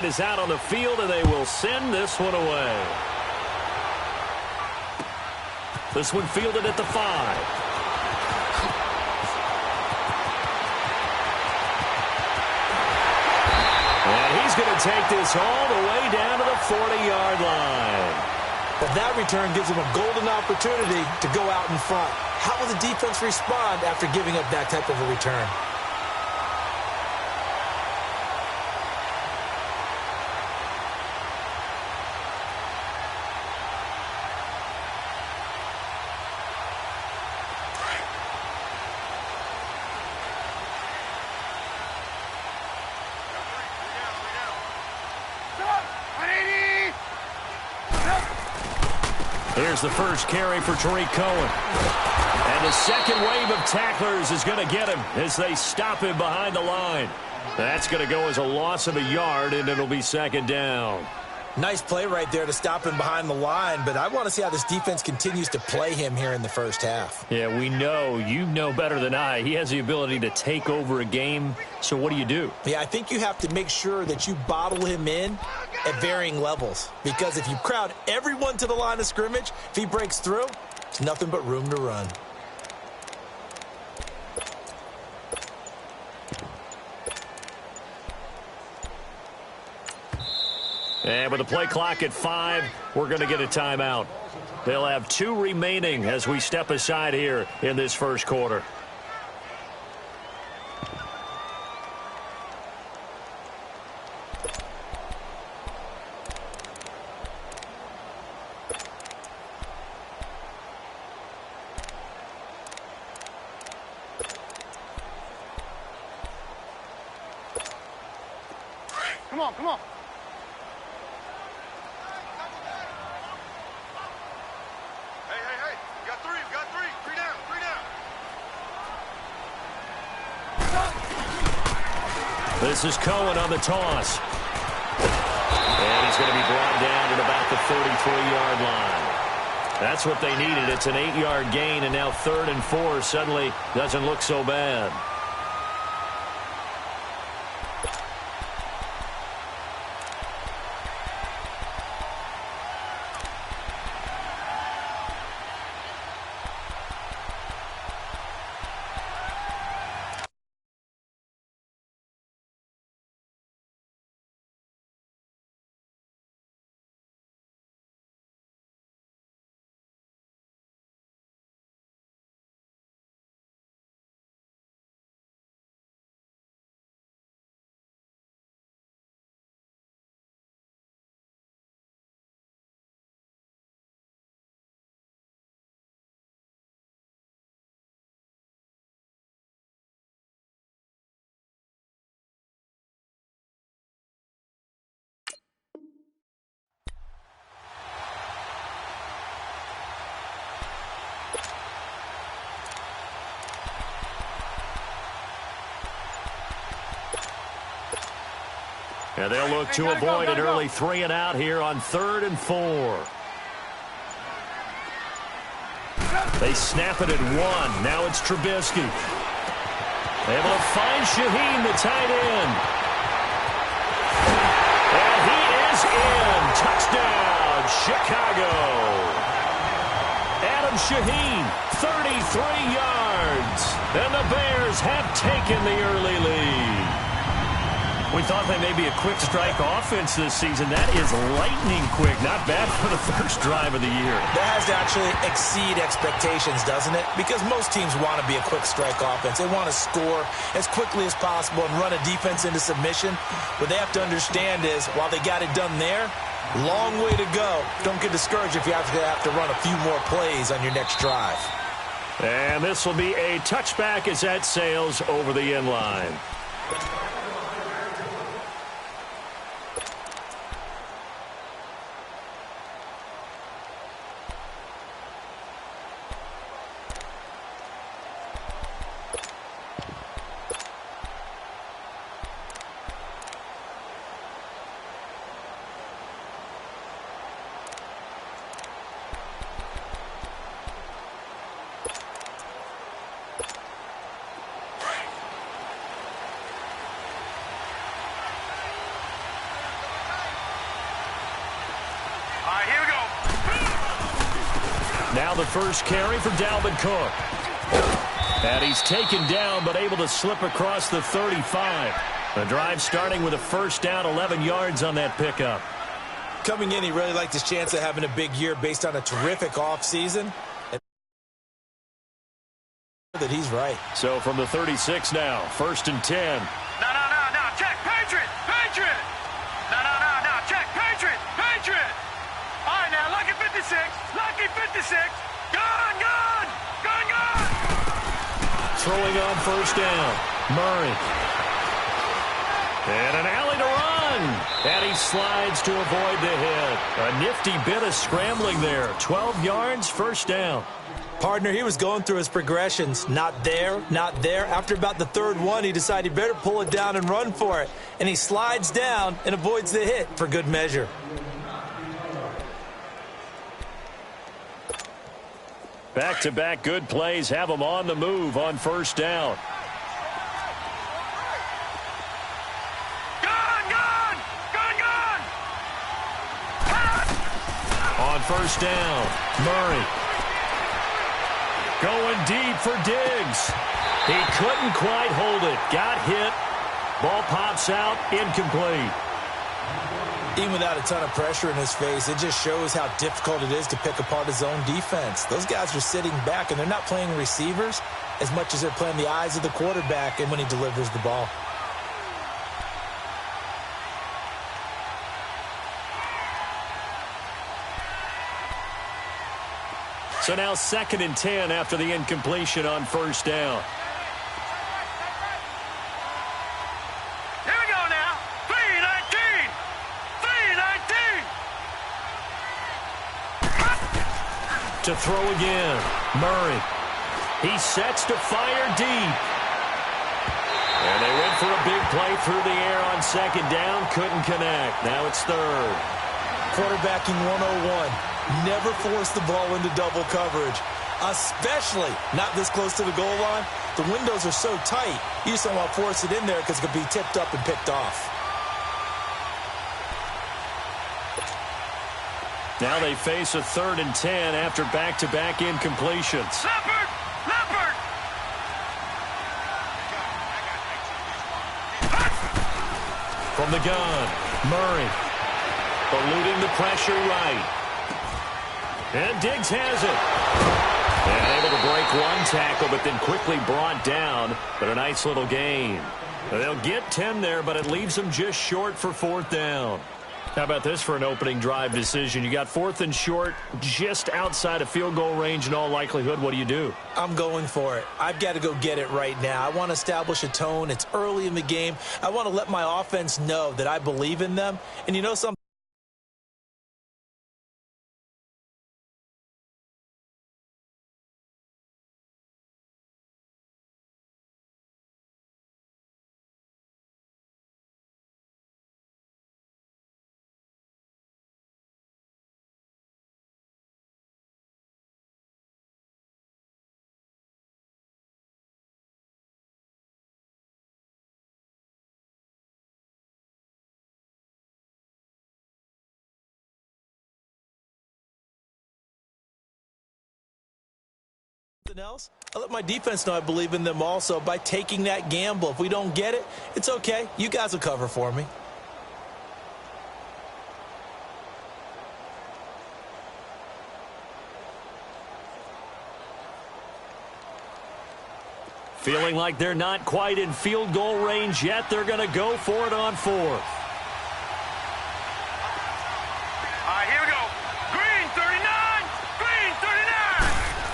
Is out on the field, and they will send this one away. This one fielded at the 5. And he's going to take this all the way down to the 40-yard line. But that return gives him a golden opportunity to go out in front. How will the defense respond after giving up that type of a return? Here's the first carry for Tariq Cohen. And the second wave of tacklers is going to get him as they stop him behind the line. That's going to go as a loss of a yard, and it'll be second down. Nice play right there to stop him behind the line, but I want to see how this defense continues to play him here in the first half. Yeah, we know. You know better than I. He has the ability to take over a game, so what do? Yeah, I think you have to make sure that you bottle him in at varying levels, because if you crowd everyone to the line of scrimmage, if he breaks through, it's nothing but room to run. And with the play clock at 5, we're going to get a timeout. They'll have 2 remaining as we step aside here in this first quarter. Come on, come on. This is Cohen on the toss. And he's going to be brought down at about the 33-yard line. That's what they needed. It's an 8-yard gain, and now 3rd and 4 suddenly doesn't look so bad. And they'll look to avoid an early 3 and out here on 3rd and 4. They snap it at 1. Now it's Trubisky. Able to find Shaheen, the tight end. And he is in. Touchdown, Chicago. Adam Shaheen, 33 yards. And the Bears have taken the early lead. We thought they may be a quick strike offense this season. That is lightning quick. Not bad for the first drive of the year. That has to actually exceed expectations, doesn't it? Because most teams want to be a quick strike offense. They want to score as quickly as possible and run a defense into submission. What they have to understand is, while they got it done there, long way to go. Don't get discouraged if you have to run a few more plays on your next drive. And this will be a touchback as that sails over the end line. Now the first carry for Dalvin Cook. And he's taken down, but able to slip across the 35. The drive starting with a first down, 11 yards on that pickup. Coming in, he really liked his chance of having a big year based on a terrific offseason. That he's right. So from the 36 now, 1st and 10. No, check, Patriot, Patriot. No, check, Patriot, Patriot. All right, now, lucky 56, lucky 56. Gone. Throwing on first down, Murray. And an alley to run. And he slides to avoid the hit. A nifty bit of scrambling there. 12 yards, first down. Partner, he was going through his progressions. Not there. After about the third one, he decided he better pull it down and run for it. And he slides down and avoids the hit for good measure. Back-to-back good plays have him on the move on first down. Gone. On first down, Murray. Going deep for Diggs. He couldn't quite hold it. Got hit. Ball pops out. Incomplete. Even without a ton of pressure in his face, it just shows how difficult it is to pick apart his own defense. Those guys are sitting back, and they're not playing receivers as much as they're playing the eyes of the quarterback and when he delivers the ball. So now 2nd and 10 after the incompletion on first down. Here we go now. 3-19. To throw again, Murray. He sets to fire deep. And they went for a big play through the air on 2nd down. Couldn't connect. Now it's 3rd. Quarterbacking 101. Never force the ball into double coverage, especially not this close to the goal line. The windows are so tight, you just don't want to force it in there because it could be tipped up and picked off. Now they face a 3rd and 10 after back-to-back incompletions. Leopard. From the gun, Murray. Eluding the pressure right. And Diggs has it. And able to break one tackle, but then quickly brought down. But a nice little gain. They'll get 10 there, but it leaves them just short for 4th down. How about this for an opening drive decision? You got 4th and short, just outside of field goal range in all likelihood. What do? I'm going for it. I've got to go get it right now. I want to establish a tone. It's early in the game. I want to let my offense know that I believe in them. And you know something? Else, I let my defense know I believe in them also by taking that gamble. If we don't get it, it's okay. You guys will cover for me. Feeling like they're not quite in field goal range yet. They're going to go for it on 4th.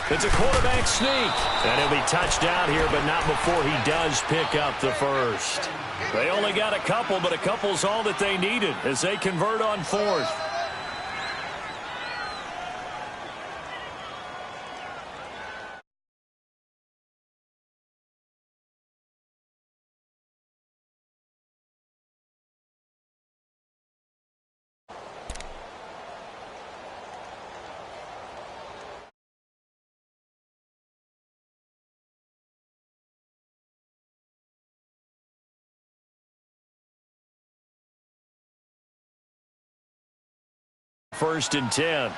It's a quarterback sneak. And he'll be touched out here, but not before he does pick up the first. They only got a couple, but a couple's all that they needed as they convert on 4th. First and 10.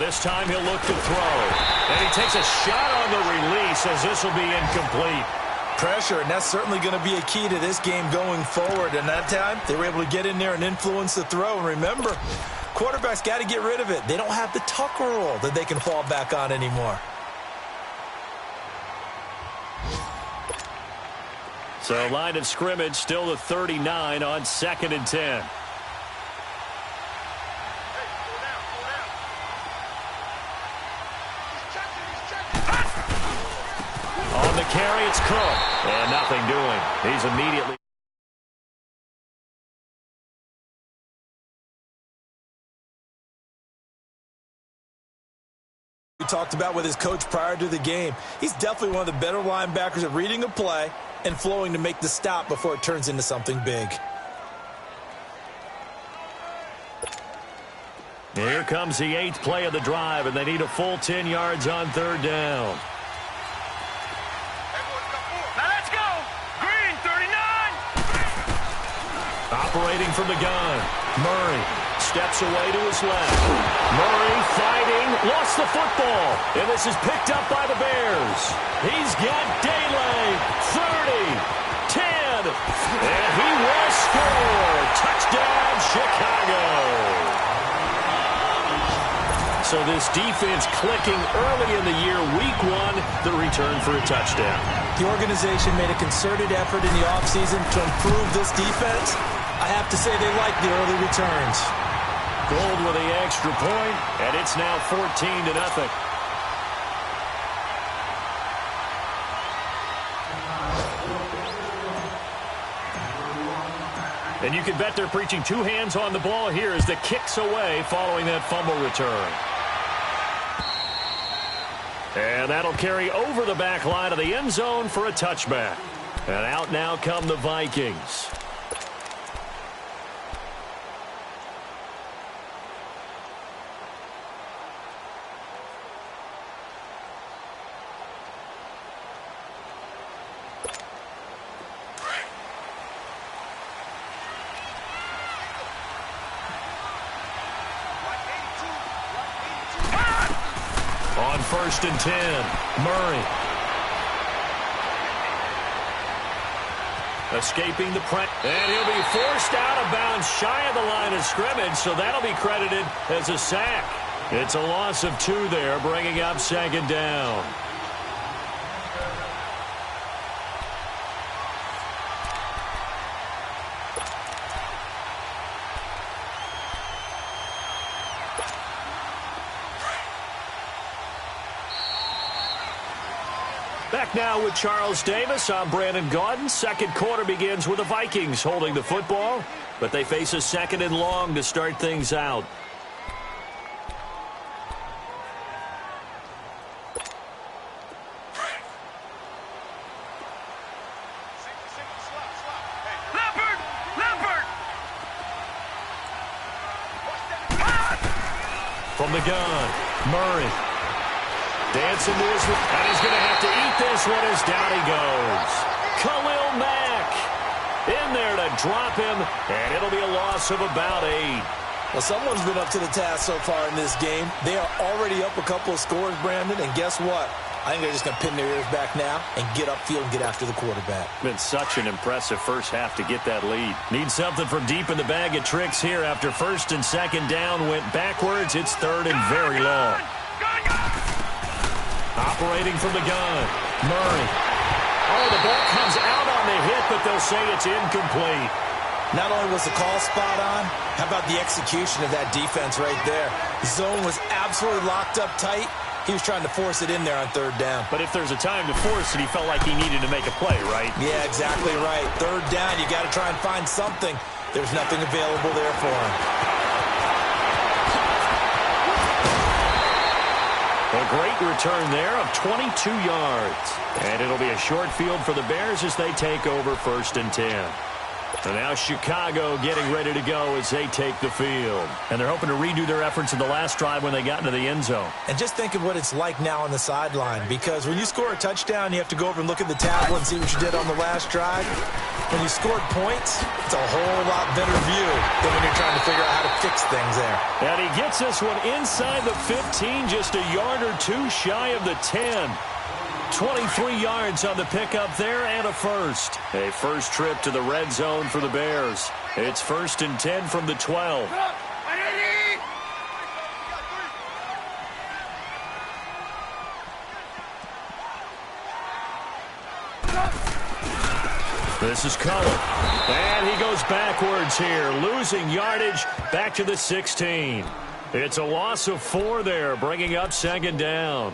this time he'll look to throw. And he takes a shot on the release as this will be incomplete. Pressure, and that's certainly going to be a key to this game going forward. And that time, they were able to get in there and influence the throw. And remember, quarterbacks got to get rid of it. They don't have the Tucker rule that they can fall back on anymore. So line of scrimmage still the 39 on 2nd and 10. On the carry, it's Cook. And nothing doing. He's immediately... We talked about with his coach prior to the game. He's definitely one of the better linebackers at reading a play and flowing to make the stop before it turns into something big. Here comes the 8th play of the drive, and they need a full 10 yards on 3rd down. Now let's go. Green, 39. Operating from the gun. Murray steps away to his left. Murray fighting, lost the football. And this is picked up by the Bears. He's got daylight. 30, 10. And he will score. Touchdown, Chicago. So this defense clicking early in the year, week 1, the return for a touchdown. The organization made a concerted effort in the offseason to improve this defense. I have to say they like the early returns. Gold with the extra point, and it's now 14-0. And you can bet they're preaching 2 hands on the ball here as the kick's away following that fumble return. And that'll carry over the back line of the end zone for a touchback. And out now come the Vikings. On 1st and 10, Murray. Escaping the press. And he'll be forced out of bounds shy of the line of scrimmage, so that'll be credited as a sack. It's a loss of 2 there, bringing up 2nd down. Back now with Charles Davis. I'm Brandon Gaudin. Second quarter begins with the Vikings holding the football, but they face a 2nd and long to start things out. From the gun, Murray. Dancing to his... And he's going to have to eat this one as down he goes. Khalil Mack in there to drop him, and it'll be a loss of about 8. Well, someone's been up to the task so far in this game. They are already up a couple of scores, Brandon, and guess what? I think they're just going to pin their ears back now and get upfield and get after the quarterback. Been such an impressive first half to get that lead. Need something from deep in the bag of tricks here after 1st and 2nd down went backwards. It's 3rd and very long. Operating from the gun, Murray. Oh, the ball comes out on the hit, but they'll say it's incomplete. Not only was the call spot on, how about the execution of that defense right there? The zone was absolutely locked up tight. He was trying to force it in there on 3rd down. But if there's a time to force it, he felt like he needed to make a play, right? Yeah, exactly right. 3rd down, you got to try and find something. There's nothing available there for him. A great return there of 22 yards. And it'll be a short field for the Bears as they take over 1st and 10. And now Chicago getting ready to go as they take the field. And they're hoping to redo their efforts in the last drive when they got into the end zone. And just think of what it's like now on the sideline, because when you score a touchdown, you have to go over and look at the tablet and see what you did on the last drive. When you scored points, it's a whole lot better view than when you're trying to figure out how to fix things there. And he gets this one inside the 15, just a yard or two shy of the 10. 23 yards on the pickup there and a first. A first trip to the red zone for the Bears. It's 1st and 10 from the 12. This is Cullen. And he goes backwards here, losing yardage back to the 16. It's a loss of 4 there, bringing up 2nd down.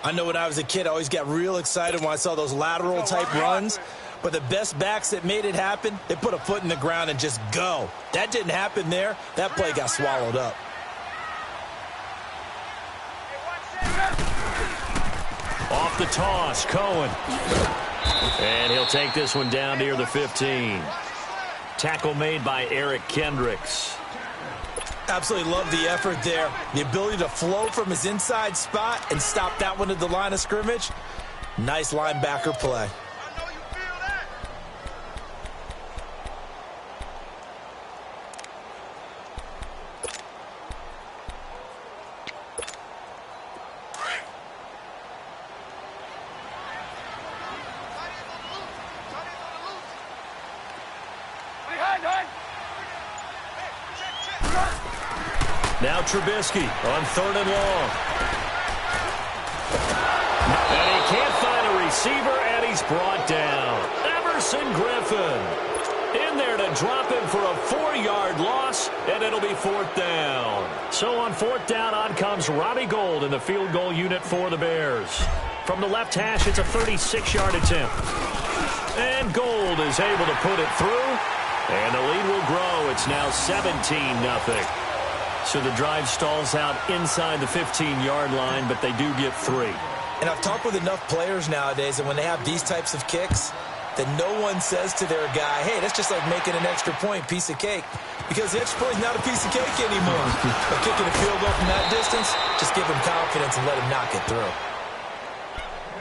I know when I was a kid, I always got real excited when I saw those lateral-type runs. But the best backs that made it happen, they put a foot in the ground and just go. That didn't happen there. That play got swallowed up. Off the toss, Cohen. And he'll take this one down near the 15. Tackle made by Eric Kendricks. Absolutely love the effort there. The ability to flow from his inside spot and stop that one at the line of scrimmage. Nice linebacker play. Now Trubisky on 3rd and long. And he can't find a receiver, and he's brought down. Everson Griffin in there to drop him for a 4-yard loss, and it'll be 4th down. So on 4th down, on comes Robbie Gould in the field goal unit for the Bears. From the left hash, it's a 36-yard attempt. And Gould is able to put it through, and the lead will grow. It's now 17-0. So the drive stalls out inside the 15-yard line, but they do get 3. And I've talked with enough players nowadays, and when they have these types of kicks, that no one says to their guy, hey, that's just like making an extra point, piece of cake. Because the extra point is not a piece of cake anymore. But kicking a field goal from that distance, just give him confidence and let him knock it through.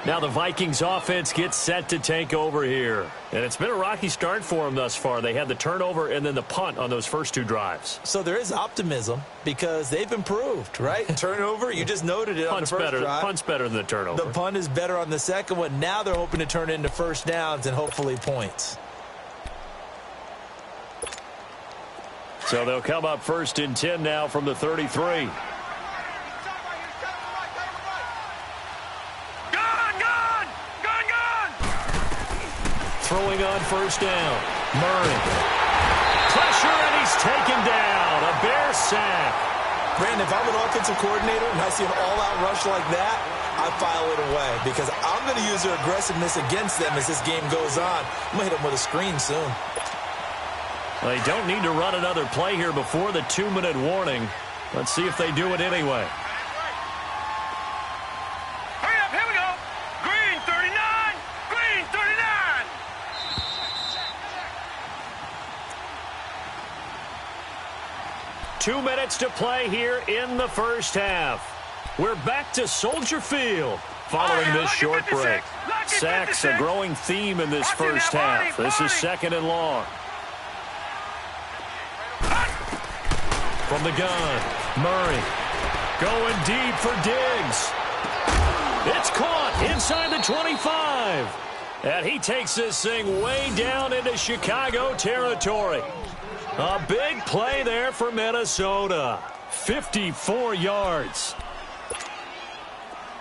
Now the Vikings offense gets set to take over here. And it's been a rocky start for them thus far. They had the turnover and then the punt on those first 2 drives. So there is optimism because they've improved, right? Turnover, you just noted it on the first drive. Punt's better than the turnover. The punt is better on the second one. Now they're hoping to turn it into first downs and hopefully points. So they'll come up 1st and 10 now from the 33. Throwing on 1st down. Murray. Pressure, and he's taken down. A Bear sack. Brandon, if I'm an offensive coordinator and I see an all-out rush like that, I file it away because I'm going to use their aggressiveness against them as this game goes on. I'm going to hit them with a screen soon. They don't need to run another play here before the 2-minute warning. Let's see if they do it anyway. Hurry up, here we go. Green 39, green 39. 2 minutes to play here in the first half. We're back to Soldier Field following this short break. Sacks a growing theme in this first half. This is 2nd and long. From the gun, Murray going deep for Diggs. It's caught inside the 25. And he takes this thing way down into Chicago territory. A big play there for Minnesota. 54 yards.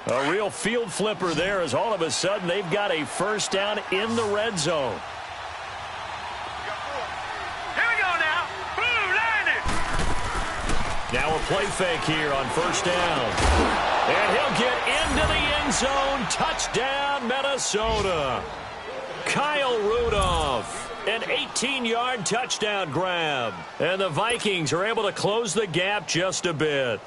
A real field flipper there as all of a sudden they've got a first down in the red zone. Here we go now. Blue landed. Now a play fake here on 1st down. And he'll get into the end zone. Touchdown, Minnesota. Kyle Rudolph. An 18-yard touchdown grab. And the Vikings are able to close the gap just a bit.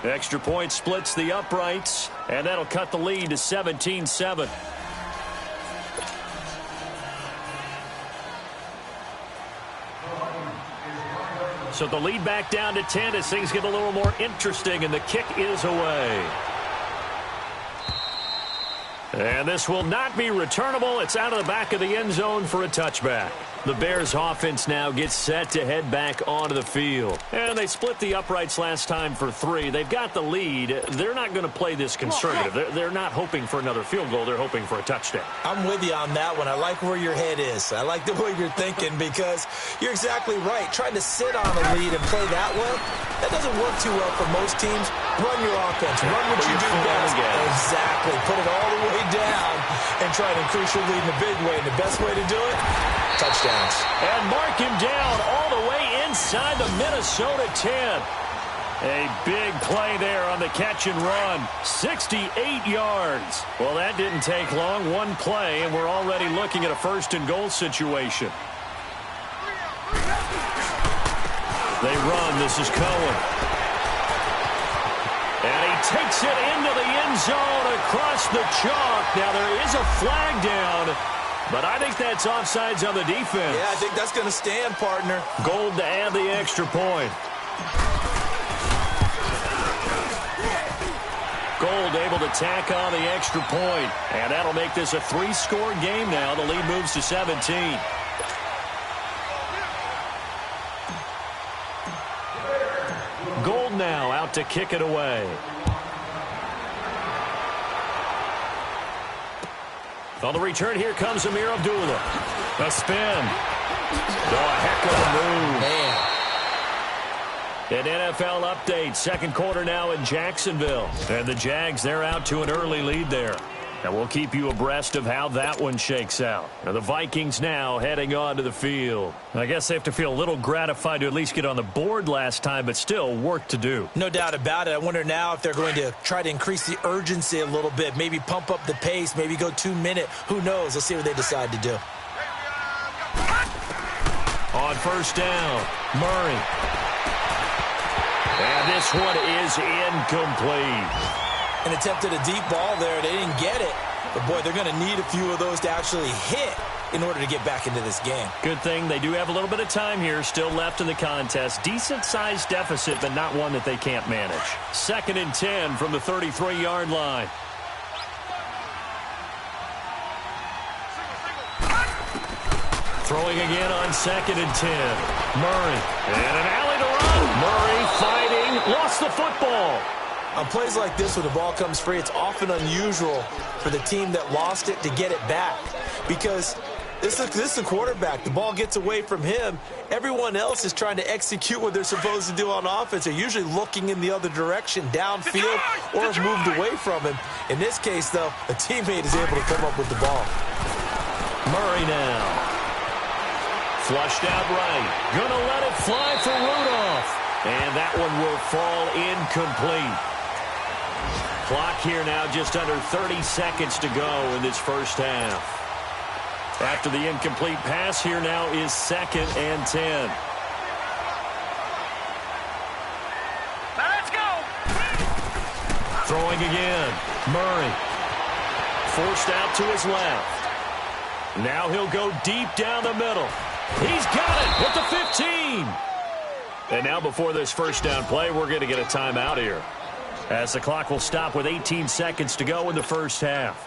Extra point splits the uprights, and that'll cut the lead to 17-7. So the lead back down to 10 as things get a little more interesting, and the kick is away. And this will not be returnable. It's out of the back of the end zone for a touchback. The Bears offense now gets set to head back onto the field. And they split the uprights last time for 3. They've got the lead. They're not going to play this conservative. They're not hoping for another field goal. They're hoping for a touchdown. I'm with you on that one. I like where your head is. I like the way you're thinking because you're exactly right. Trying to sit on a lead and play that way, that doesn't work too well for most teams. Run your offense. Run what you do best. Exactly. Put it all the way down and try to increase your lead in a big way. And the best way to do it, touchdowns. And mark him down all the way inside the Minnesota 10. A big play there on the catch and run. 68 yards. Well, that didn't take long. One play, and we're already looking at a first-and-goal situation. They run. This is Cohen. And he takes it into the end zone across the chalk. Now, there is a flag down, but I think that's offsides on the defense. Yeah, I think that's going to stand, partner. Gold to add the extra point. Gold able to tack on the extra point. And that'll make this a 3-score game now. The lead moves to 17. Gold now out to kick it away. On the return, here comes Amir Abdullah. A spin. Oh, a heck of a move. Man. An NFL update. Second quarter now in Jacksonville. And the Jags, they're out to an early lead there. And we'll keep you abreast of how that one shakes out. Now the Vikings now heading onto the field. I guess they have to feel a little gratified to at least get on the board last time, but still work to do. No doubt about it. I wonder now if they're going to try to increase the urgency a little bit, maybe pump up the pace, maybe go 2-minute. Who knows? Let's see what they decide to do. On first down, Murray. And this one is incomplete. An attempt at a deep ball there. They didn't get it. But, boy, they're going to need a few of those to actually hit in order to get back into this game. Good thing they do have a little bit of time here still left in the contest. Decent-sized deficit, but not one that they can't manage. 2nd and 10 from the 33-yard line. Throwing again on 2nd and 10. Murray. And an alley to run. Murray fighting. Lost the football. On plays like this where the ball comes free, it's often unusual for the team that lost it to get it back. Because this is the quarterback. The ball gets away from him. Everyone else is trying to execute what they're supposed to do on offense. They're usually looking in the other direction, downfield, or have moved away from him. In this case, though, a teammate is able to come up with the ball. Murray now. Flushed out right. Gonna let it fly for Rudolph. And that one will fall incomplete. Clock here now just under 30 seconds to go in this first half. After the incomplete pass, here now is 2nd and 10. Let's go. Throwing again. Murray. Forced out to his left. Now he'll go deep down the middle. He's got it at the 15. And now before this first down play, we're going to get a timeout here, as the clock will stop with 18 seconds to go in the first half.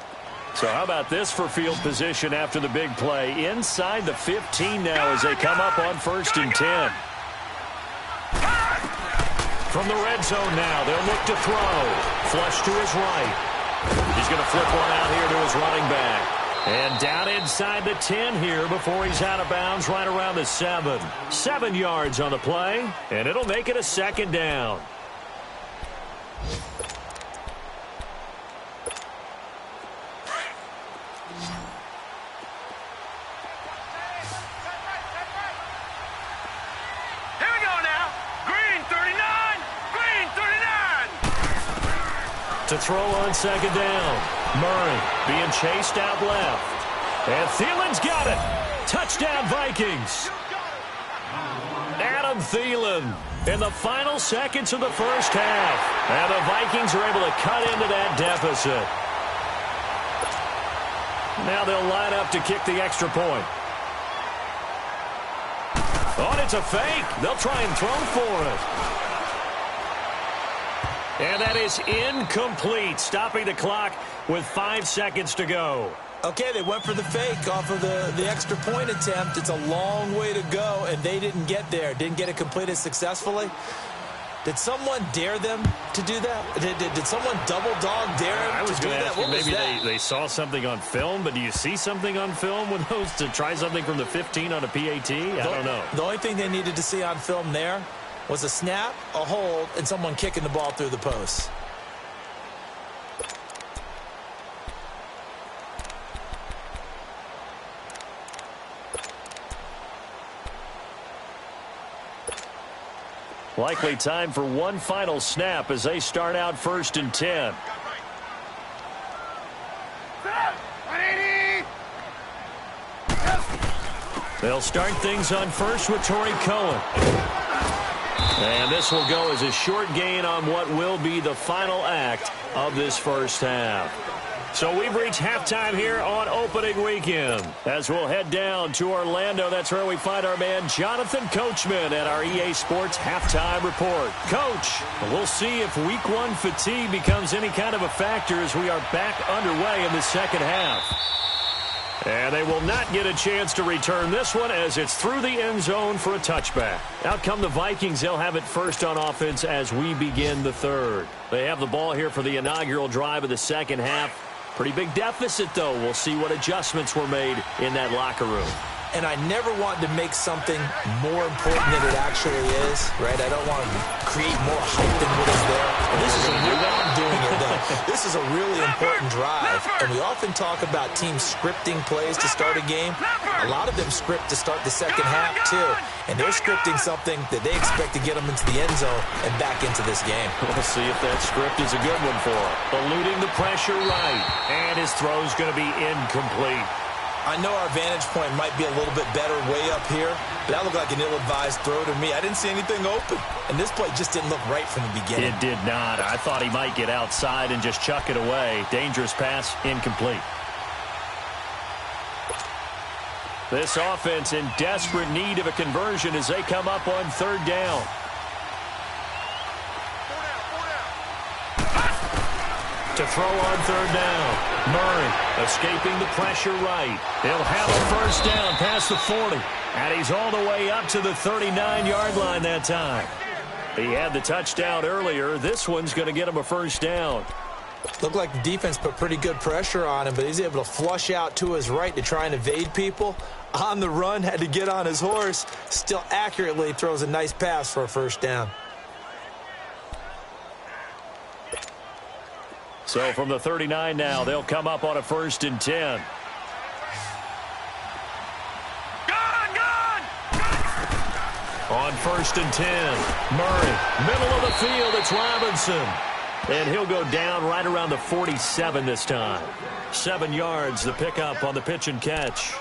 So how about this for field position after the big play? Inside the 15 now as they come up on 1st and 10. From the red zone now, they'll look to throw. Flush to his right. He's going to flip one out here to his running back. And down inside the 10 here before he's out of bounds right around the 7. 7 yards on the play, and it'll make it a 2nd down. Here we go now. Green 39. Green 39. To throw on 2nd down. Murray being chased out left. And Thielen's got it. Touchdown, Vikings. Adam Thielen in the final seconds of the first half. And the Vikings are able to cut into that deficit. Now they'll line up to kick the extra point. Oh, and it's a fake. They'll try and throw for it. And that is incomplete, stopping the clock with 5 seconds to go. Okay, they went for the fake off of the extra point attempt. It's a long way to go, and they didn't get there. Didn't get it completed successfully. Did someone dare them to do that? Did someone double dog dare them to do that? What was that? Maybe they saw something on film, but do you see something on film with those to try something from the 15 on a PAT? I don't know. The only thing they needed to see on film there was a snap, a hold, and someone kicking the ball through the post. Likely time for one final snap as they start out 1st and 10. They'll start things on first with Torrey Cohen. And this will go as a short gain on what will be the final act of this first half. So we've reached halftime here on opening weekend. As we'll head down to Orlando, that's where we find our man Jonathan Coachman at our EA Sports Halftime Report. Coach, we'll see if Week 1 fatigue becomes any kind of a factor as we are back underway in the second half. And they will not get a chance to return this one as it's through the end zone for a touchback. Out come the Vikings. They'll have it first on offense as we begin the third. They have the ball here for the inaugural drive of the second half. Pretty big deficit, though. We'll see what adjustments were made in that locker room. And I never want to make something more important than it actually is, right? I don't want to create more hype than what is there. This is This is a really important drive. And we often talk about teams scripting plays to start a game. A lot of them script to start the second half, too. And they're scripting something that they expect to get them into the end zone and back into this game. We'll see if that script is a good one for him. Eluding the pressure right. And his throw's going to be incomplete. I know our vantage point might be a little bit better way up here, but that looked like an ill-advised throw to me. I didn't see anything open, and this play just didn't look right from the beginning. It did not. I thought he might get outside and just chuck it away. Dangerous pass, incomplete. This offense in desperate need of a conversion as they come up on third down. To throw on third down. Murray escaping the pressure right. He'll have a first down past the 40. And he's all the way up to the 39-yard line that time. He had the touchdown earlier. This one's going to get him a first down. Looked like the defense put pretty good pressure on him, but he's able to flush out to his right to try and evade people. On the run, had to get on his horse. Still accurately throws a nice pass for a first down. So from the 39 now, they'll come up on a 1st and 10. On 1st and 10, Murray, middle of the field, it's Robinson. And he'll go down right around the 47 this time. 7 yards, the pickup on the pitch and catch.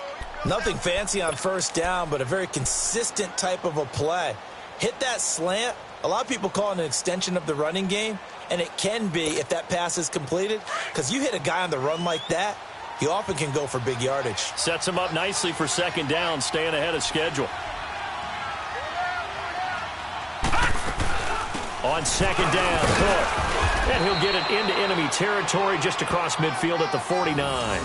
Nothing fancy on first down, but a very consistent type of a play. Hit that slant. A lot of people call it an extension of the running game, and it can be if that pass is completed, because you hit a guy on the run like that, he often can go for big yardage. Sets him up nicely for second down, staying ahead of schedule. On second down, Cook. And he'll get it into enemy territory just across midfield at the 49.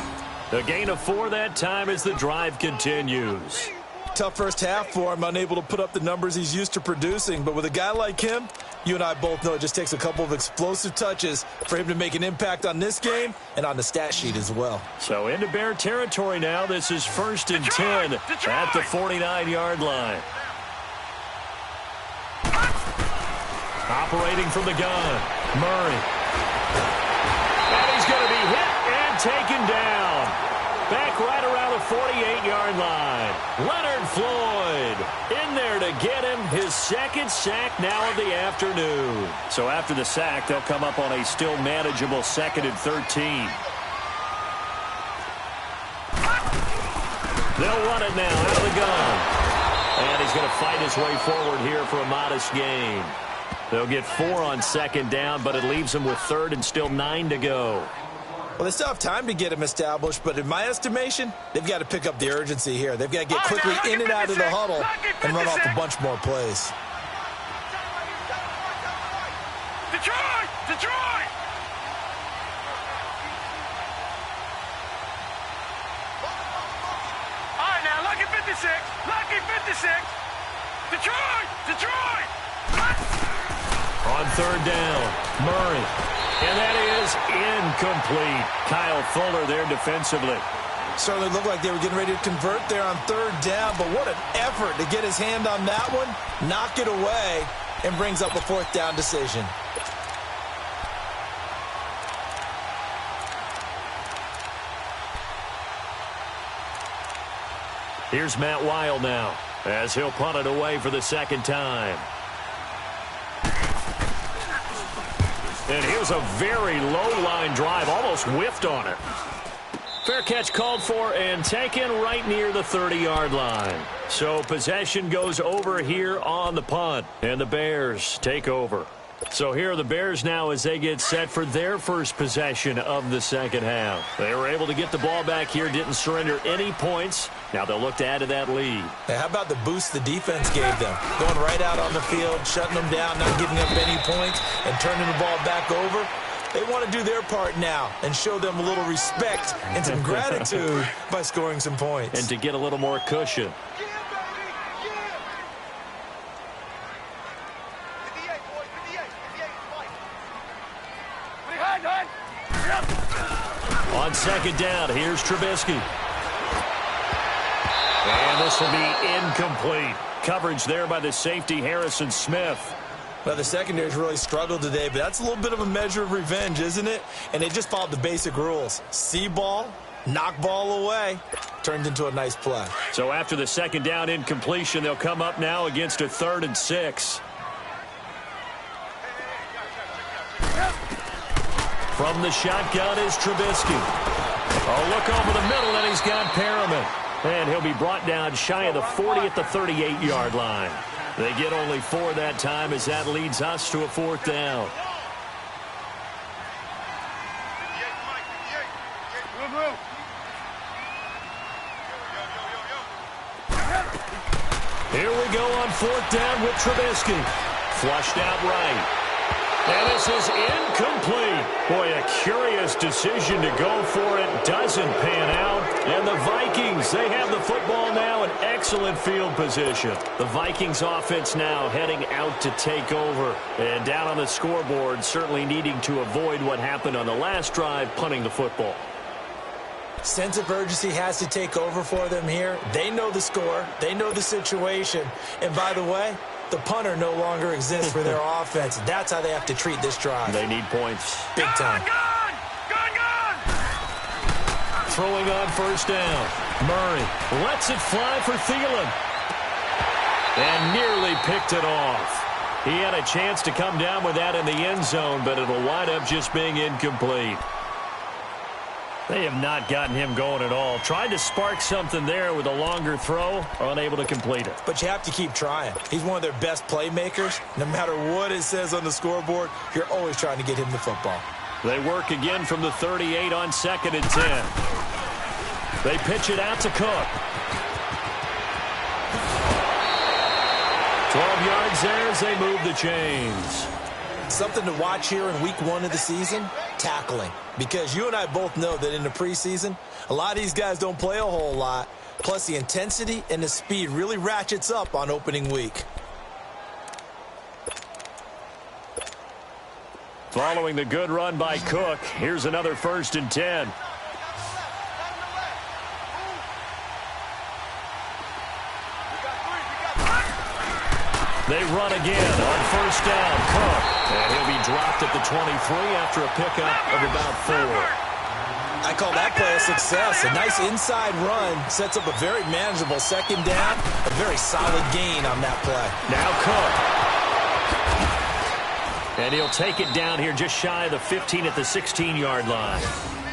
A gain of 4 that time as the drive continues. Tough first half for him, unable to put up the numbers he's used to producing. But with a guy like him, you and I both know it just takes a couple of explosive touches for him to make an impact on this game and on the stat sheet as well. So into Bear territory now. This is 1st and 10 at the 49-yard line. Operating from the gun, Murray. And he's going to be hit and taken down. Back right around the 48-yard line. Leonard Floyd in there to get him his second sack now of the afternoon. So after the sack, they'll come up on a still manageable 2nd and 13. They'll run it now out of the gun. And he's going to fight his way forward here for a modest gain. They'll get 4 on second down, but it leaves them with third and still 9 to go. Well, they still have time to get him established, but in my estimation, they've got to pick up the urgency here. They've got to get quickly in and out of the huddle and run off a bunch more plays. Detroit! Detroit! All right, now, lucky 56. Lucky 56. Detroit! Detroit! On third down, Murray. And that is incomplete. Kyle Fuller there defensively. Certainly looked like they were getting ready to convert there on third down, but what an effort to get his hand on that one, knock it away, and brings up a fourth down decision. Here's Matt Weil now, as he'll punt it away for the second time. And here's a very low-line drive, almost whiffed on it. Fair catch called for and taken right near the 30-yard line. So possession goes over here on the punt, and the Bears take over. So here are the Bears now as they get set for their first possession of the second half. They were able to get the ball back here, didn't surrender any points. Now they'll look to add to that lead. Hey, how about the boost the defense gave them? Going right out on the field, shutting them down, not giving up any points, and turning the ball back over. They want to do their part now and show them a little respect and some gratitude by scoring some points. And to get a little more cushion. On second down, here's Trubisky. And this will be incomplete. Coverage there by the safety, Harrison Smith. Well, the secondary's really struggled today, but that's a little bit of a measure of revenge, isn't it? And they just followed the basic rules. See ball, knock ball away. Turned into a nice play. So after the second down incompletion, they'll come up now against a 3rd and 6. From the shotgun is Trubisky. Oh, look over the middle, and he's got Perriman. And he'll be brought down shy of the 40 at the 38-yard line. They get only 4 that time as that leads us to a 4th down. Here we go on 4th down with Trubisky. Flushed out right. And this is incomplete. Boy, a curious decision to go for it. Doesn't pan out. And the Vikings, they have the football now in excellent field position. The Vikings offense now heading out to take over. And down on the scoreboard, certainly needing to avoid what happened on the last drive, punting the football. Sense of urgency has to take over for them here. They know the score. They know the situation. And by the way, the punter no longer exists for their offense. That's how they have to treat this drive. They need points. Big time. Gun! Throwing on 1st down. Murray lets it fly for Thielen. And nearly picked it off. He had a chance to come down with that in the end zone, but it'll wind up just being incomplete. They have not gotten him going at all. Tried to spark something there with a longer throw, unable to complete it. But you have to keep trying. He's one of their best playmakers. No matter what it says on the scoreboard, you're always trying to get him the football. They work again from the 38 on 2nd and 10. They pitch it out to Cook. 12 yards there as they move the chains. Something to watch here in week 1 of the season, tackling. Because you and I both know that in the preseason, a lot of these guys don't play a whole lot. Plus the intensity and the speed really ratchets up on opening week. Following the good run by Cook, here's another 1st and 10. They run again on 1st down. Cook. And he'll be dropped at the 23 after a pickup of about 4. I call that play a success. A nice inside run sets up a very manageable 2nd down. A very solid gain on that play. Now Cook. And he'll take it down here just shy of the 15 at the 16-yard line.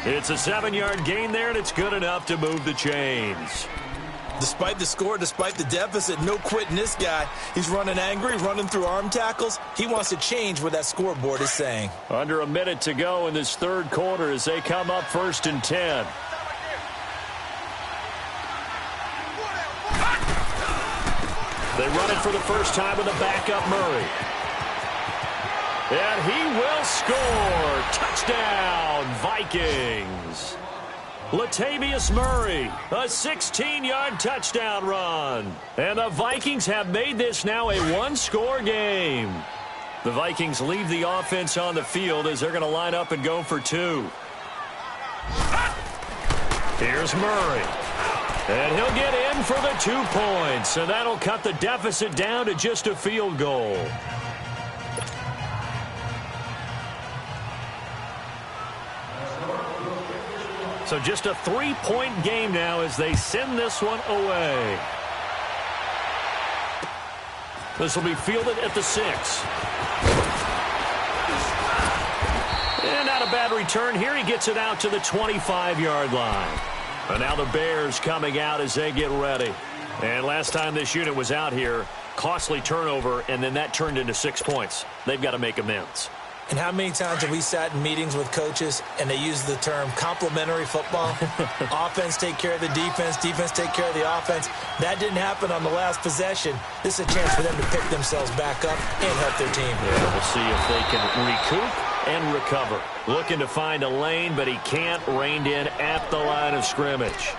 It's a 7-yard gain there, and it's good enough to move the chains. Despite the score, despite the deficit, no quitting this guy. He's running angry, running through arm tackles. He wants to change what that scoreboard is saying. Under a minute to go in this third quarter as they come up 1st and 10. They run it for the first time with a backup Murray. And he will score. Touchdown, Vikings. Latavius Murray, a 16-yard touchdown run. And the Vikings have made this now a one-score game. The Vikings leave the offense on the field as they're going to line up and go for two. Here's Murray. And he'll get in for the 2 points. And that'll cut the deficit down to just a field goal. So just a 3-point game now as they send this one away. This will be fielded at the 6. And not a bad return here. He gets it out to the 25-yard line. And now the Bears coming out as they get ready. And last time this unit was out here, costly turnover, and then that turned into 6 points. They've got to make amends. And how many times have we sat in meetings with coaches and they use the term complementary football? Offense take care of the defense, defense take care of the offense. That didn't happen on the last possession. This is a chance for them to pick themselves back up and help their team. Yeah, we'll see if they can recoup and recover. Looking to find a lane, but he can't. Reined in at the line of scrimmage.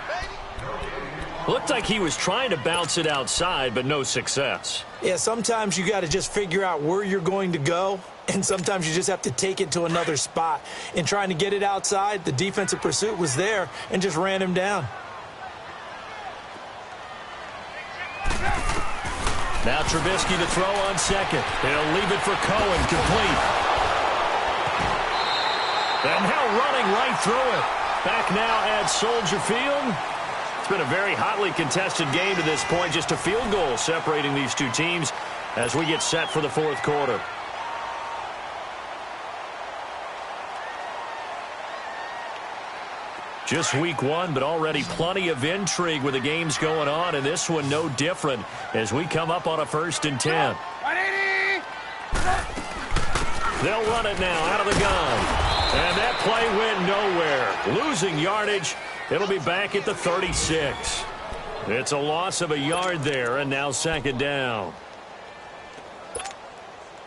Looked like he was trying to bounce it outside, but no success. Yeah, sometimes you got to just figure out where you're going to go, and sometimes you just have to take it to another spot. In trying to get it outside, the defensive pursuit was there and just ran him down. Now Trubisky to throw on second. He'll leave it for Cohen, complete. And now running right through it. Back now at Soldier Field. It's been a very hotly contested game to this point. Just a field goal separating these two teams as we get set for the fourth quarter. Just week one, but already plenty of intrigue with the games going on, and this one no different as we come up on a 1st and 10. They'll run it now out of the gun. And that play went nowhere. Losing yardage. It'll be back at the 36. It's a loss of a yard there, and now second down.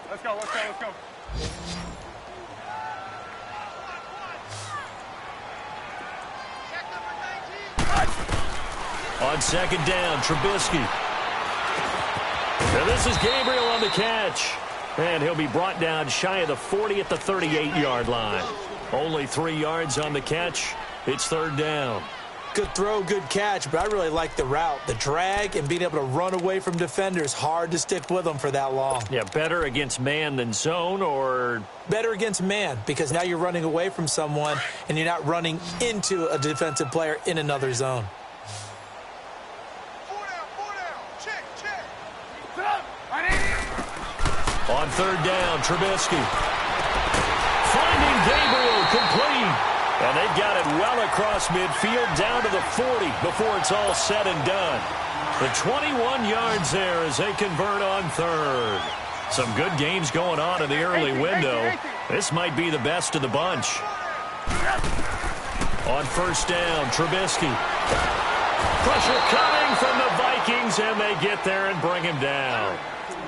Let's go, let's go, let's go. On second down, Trubisky. And this is Gabriel on the catch. And he'll be brought down shy of the 40 at the 38-yard line. Only 3 yards on the catch. It's third down. Good throw, good catch, but I really like the route. The drag and being able to run away from defenders. Hard to stick with them for that long. Yeah, better against man than zone, or? Better against man, because now you're running away from someone and you're not running into a defensive player in another zone. On third down, Trubisky. Finding Gabriel, complete. And they've got it well across midfield down to the 40 before it's all said and done. The 21 yards there as they convert on third. Some good games going on in the early window. This might be the best of the bunch. On first down, Trubisky. Pressure coming from the Vikings, and they get there and bring him down.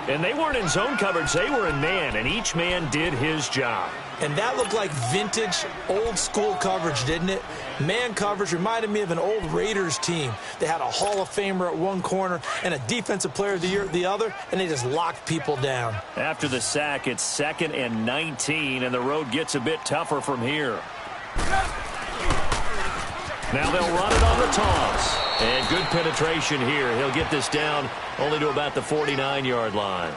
And they weren't in zone coverage. They were in man, and each man did his job. And that looked like vintage, old-school coverage, didn't it? Man coverage reminded me of an old Raiders team. They had a Hall of Famer at one corner and a Defensive Player of the Year at the other, and they just locked people down. After the sack, it's 2nd and 19, and the road gets a bit tougher from here. Now they'll run it on the toss. And good penetration here. He'll get this down only to about the 49-yard line.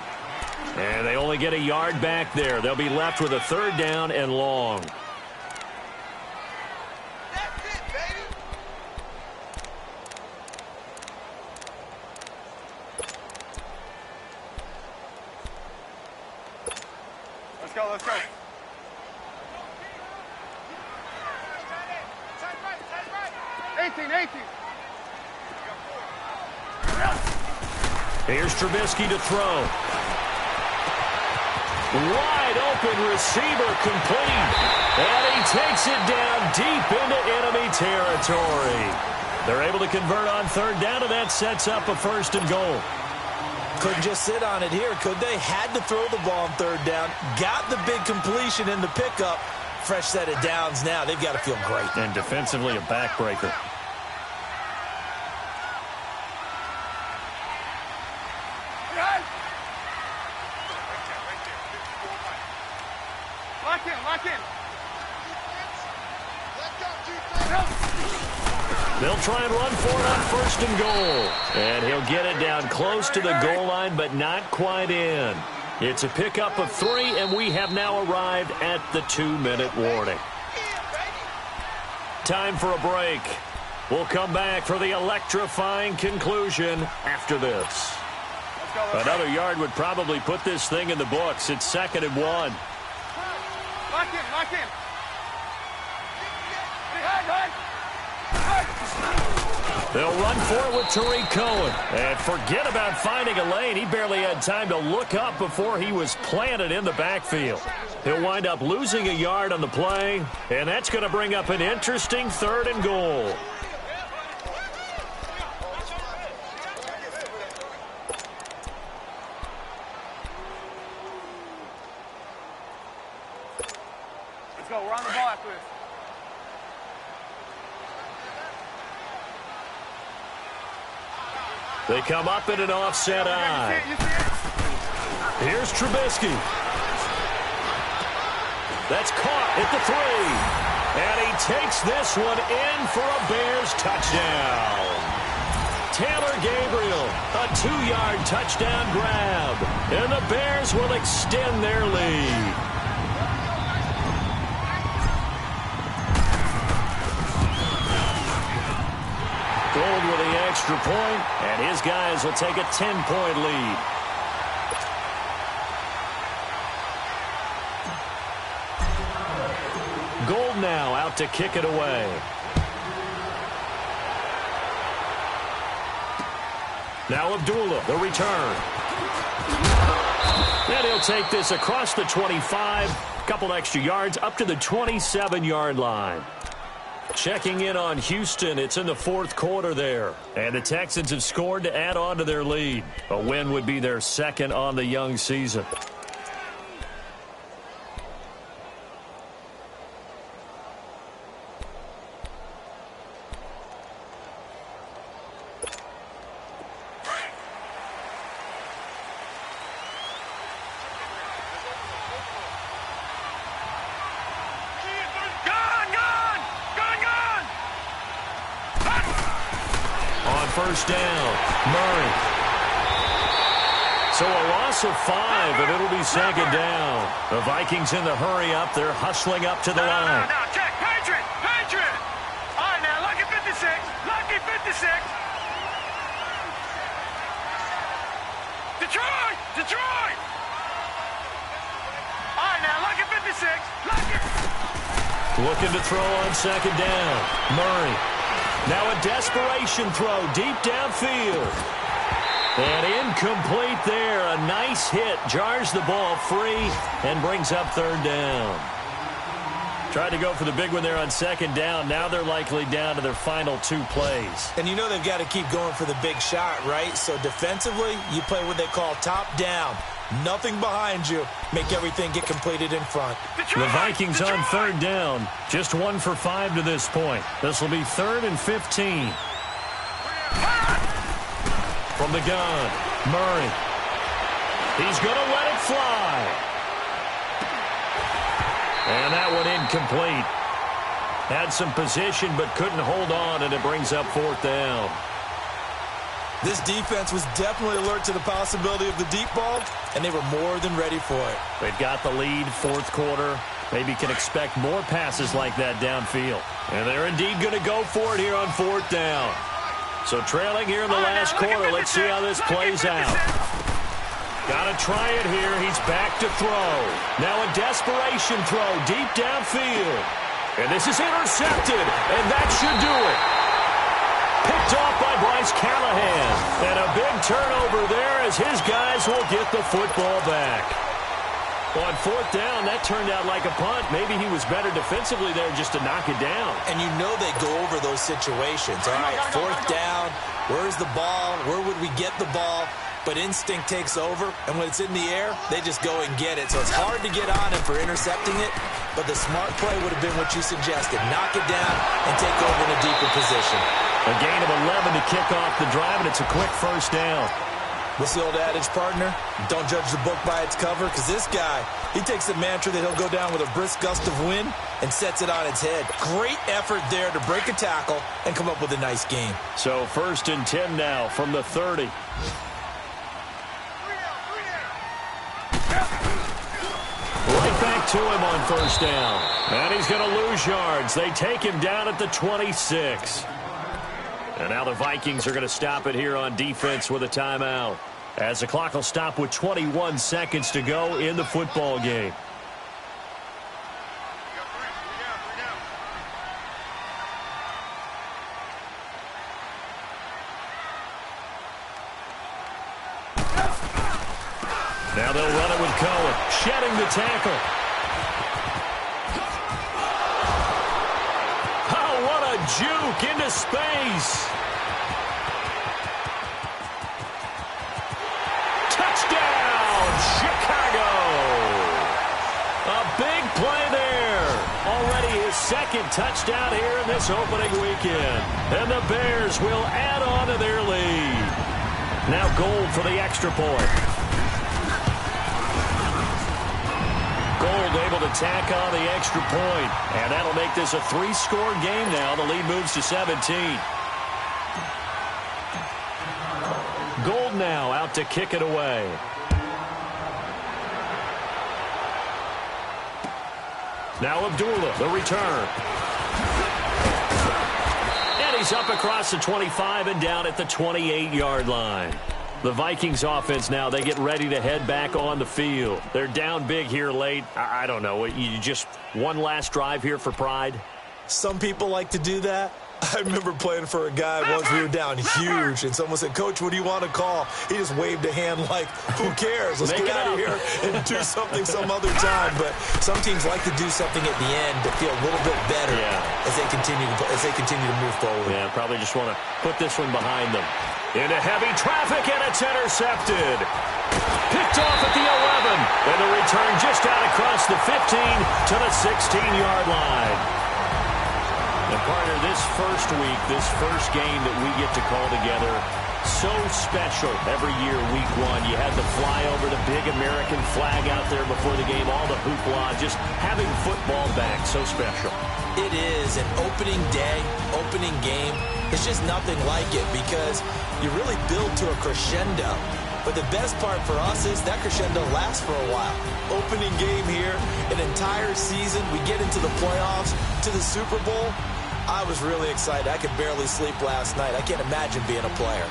And they only get a yard back there. They'll be left with a third down and long. That's it, baby. Let's go, let's go. 18. Here's Trubisky to throw. Wide open receiver complete. And he takes it down deep into enemy territory. They're able to convert on third down, and that sets up a 1st and goal. Couldn't just sit on it here, could they? Had to throw the ball on third down. Got the big completion in the pickup. Fresh set of downs now. They've got to feel great. And defensively, a backbreaker. Lock in. They'll try and run for it on 1st and goal. And he'll get it down close to the goal line, but not quite in. It's a pickup of 3, and we have now arrived at the 2-minute warning. Time for a break. We'll come back for the electrifying conclusion after this. Another yard would probably put this thing in the books. It's 2nd and 1. Lock in. They'll run for it with Tariq Cohen. And forget about finding a lane. He barely had time to look up before he was planted in the backfield. He'll wind up losing a yard on the play, and that's going to bring up an interesting 3rd and goal. Let's go. We're on the ball after this. They come up in an offset eye. Here's Trubisky. That's caught at the 3. And he takes this one in for a Bears touchdown. Taylor Gabriel, a 2-yard touchdown grab. And the Bears will extend their lead. Gold with the extra point, and his guys will take a 10-point lead. Gold now out to kick it away. Now Abdullah, the return. And he'll take this across the 25, a couple extra yards up to the 27-yard line. Checking in on Houston, it's in the 4th quarter there. And the Texans have scored to add on to their lead. A win would be their 2nd on the young season. First down, Murray. So a loss of 5, and it'll be 2nd down. The Vikings in the hurry up. They're hustling up to the line. No, check. Patriot. All right, now, lucky 56. Detroit. All right, now, lucky 56. Looking to throw on 2nd down. Murray. Now a desperation throw deep downfield. And incomplete there. A nice hit. Jars the ball free and brings up 3rd down. Tried to go for the big one there on 2nd down. Now they're likely down to their final 2 plays. And you know they've got to keep going for the big shot, right? So defensively, you play what they call top down. Nothing behind you. Make everything get completed in front. The Vikings on 3rd down. Just 1 for 5 to this point. This will be 3rd and 15. From the gun, Murray. He's going to let it fly. And that one incomplete. Had some position but couldn't hold on, and it brings up 4th down. This defense was definitely alert to the possibility of the deep ball, and they were more than ready for it. They've got the lead, 4th quarter. Maybe can expect more passes like that downfield. And they're indeed going to go for it here on 4th down. So trailing here in the last quarter, let's see how this plays out. Got to try it here. He's back to throw. Now a desperation throw deep downfield. And this is intercepted, and that should do it. Picked off by Bryce Callahan. And a big turnover there as his guys will get the football back. On fourth down, that turned out like a punt. Maybe he was better defensively there just to knock it down. And you know they go over those situations. All right, fourth down, where's the ball? Where would we get the ball? But instinct takes over, and when it's in the air, they just go and get it. So it's hard to get on him for intercepting it, but the smart play would have been what you suggested. Knock it down and take over in a deeper position. A gain of 11 to kick off the drive, and it's a quick first down. What's the old adage, partner? Don't judge the book by its cover, because this guy, he takes the mantra that he'll go down with a brisk gust of wind and sets it on its head. Great effort there to break a tackle and come up with a nice game. So 1st and 10 now from the 30. Right back to him on first down. And he's going to lose yards. They take him down at the 26. And now the Vikings are going to stop it here on defense with a timeout, as the clock will stop with 21 seconds to go in the football game. Now they'll run it with Cohen, shedding the tackle. Oh, what a juke into space. Touchdown, Chicago. A big play there. Already his second touchdown here in this opening weekend. And the Bears will add on to their lead. Now Gold for the extra point. Gold able to tack on the extra point. And that'll make this a 3-score game now. The lead moves to 17. Gold now out to kick it away. Now Abdullah, the return. And he's up across the 25 and down at the 28-yard line. The Vikings offense now, they get ready to head back on the field. They're down big here late. I don't know. You just one last drive here for pride? Some people like to do that. I remember playing for a guy once. We were down huge, and someone said, "Coach, what do you want to call?" He just waved a hand like, who cares? Let's get out of here and do something some other time. But some teams like to do something at the end to feel a little bit better as they continue to move forward. Yeah, probably just want to put this one behind them. Into heavy traffic, and it's intercepted. Picked off at the 11. And the return just out across the 15 to the 16-yard line. And partner, this first week, this first game that we get to call together, so special every year, week one. You had the flyover, the big American flag out there before the game, all the hoopla, just having football back, so special. It is an opening day, opening game. It's just nothing like it because you really build to a crescendo. But the best part for us is that crescendo lasts for a while. Opening game here, an entire season. We get into the playoffs, to the Super Bowl. I was really excited. I could barely sleep last night. I can't imagine being a player.